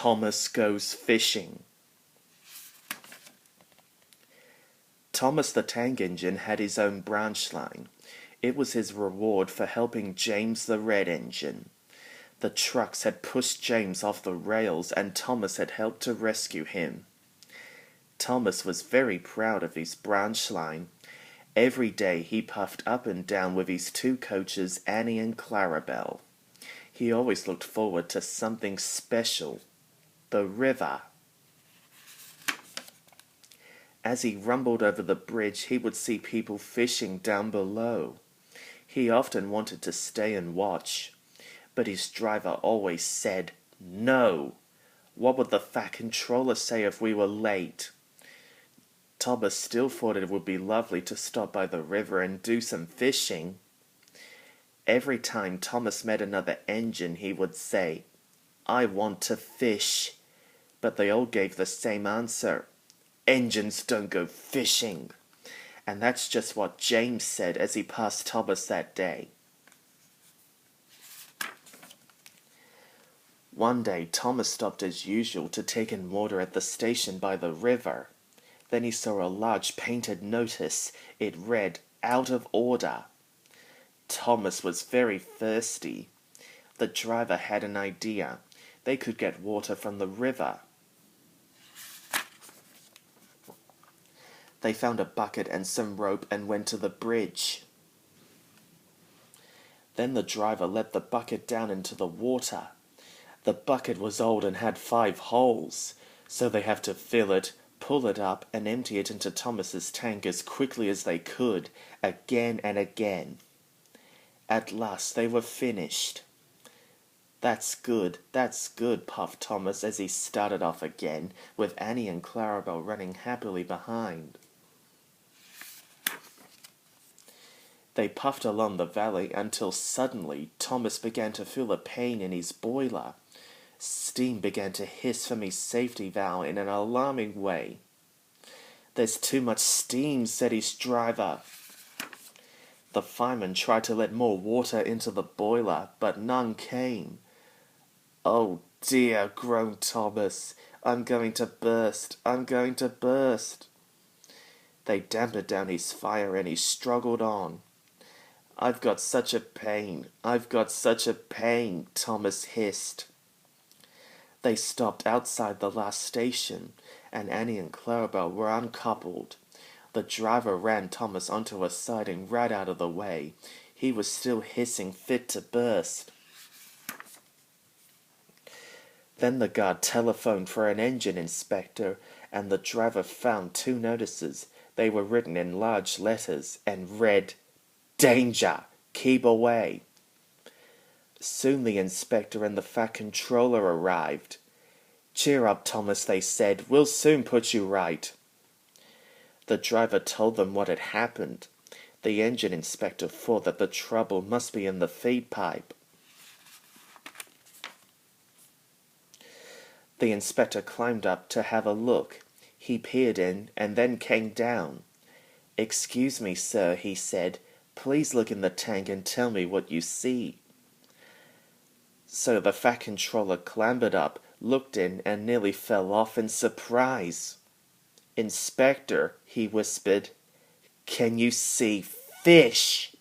Thomas Goes Fishing. Thomas the Tank Engine had his own branch line. It was his reward for helping James the Red Engine. The trucks had pushed James off the rails and Thomas had helped to rescue him. Thomas was very proud of his branch line. Every day he puffed up and down with his two coaches, Annie and Clarabelle. He always looked forward to something special. The river. As he rumbled over the bridge, he would see people fishing down below. He often wanted to stay and watch, but his driver always said, "No." What would the Fat Controller say if we were late? Thomas still thought it would be lovely to stop by the river and do some fishing. Every time Thomas met another engine, he would say, "I want to fish." But they all gave the same answer. "Engines don't go fishing." And that's just what James said as he passed Thomas that day. One day, Thomas stopped as usual to take in water at the station by the river. Then he saw a large painted notice. It read, "Out of order." Thomas was very thirsty. The driver had an idea. They could get water from the river. They found a bucket and some rope and went to the bridge. Then the driver let the bucket down into the water. The bucket was old and had 5 holes, so they have to fill it, pull it up, and empty it into Thomas's tank as quickly as they could, again and again. At last they were finished. That's good, puffed Thomas as he started off again, with Annie and Clarabelle running happily behind. They puffed along the valley until suddenly Thomas began to feel a pain in his boiler. Steam began to hiss from his safety valve in an alarming way. "There's too much steam," said his driver. The fireman tried to let more water into the boiler, but none came. "Oh dear," groaned Thomas. I'm going to burst. They dampened down his fire and he struggled on. I've got such a pain, Thomas hissed. They stopped outside the last station, and Annie and Clarabelle were uncoupled. The driver ran Thomas onto a siding right out of the way. He was still hissing fit to burst. Then the guard telephoned for an engine inspector, and the driver found 2 notices. They were written in large letters and read, "Danger! Keep away!" Soon the inspector and the Fat Controller arrived. "Cheer up, Thomas," they said. "We'll soon put you right." The driver told them what had happened. The engine inspector thought that the trouble must be in the feed pipe. The inspector climbed up to have a look. He peered in and then came down. "Excuse me, sir," he said. "Please look in the tank and tell me what you see." So the Fat Controller clambered up, looked in, and nearly fell off in surprise. "Inspector," he whispered, "can you see fish?"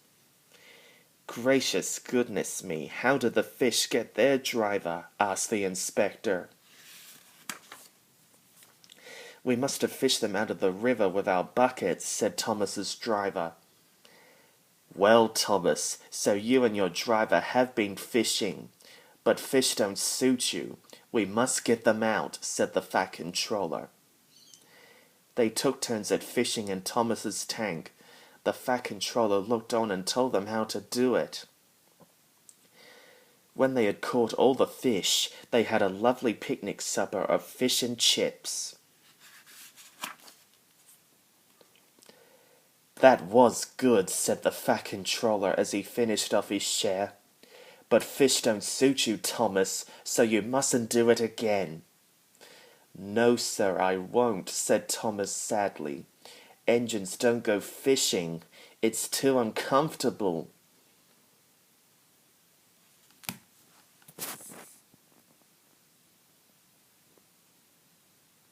"Gracious goodness me, how did the fish get there, driver?" asked the inspector. "We must have fished them out of the river with our buckets," said Thomas's driver. "Well, Thomas, so you and your driver have been fishing. But fish don't suit you. We must get them out," said the Fat Controller. They took turns at fishing in Thomas's tank. The Fat Controller looked on and told them how to do it. When they had caught all the fish, they had a lovely picnic supper of fish and chips. "That was good," said the Fat Controller as he finished off his share. "But fish don't suit you, Thomas, so you mustn't do it again." "No, sir, I won't," said Thomas sadly. "Engines don't go fishing. It's too uncomfortable."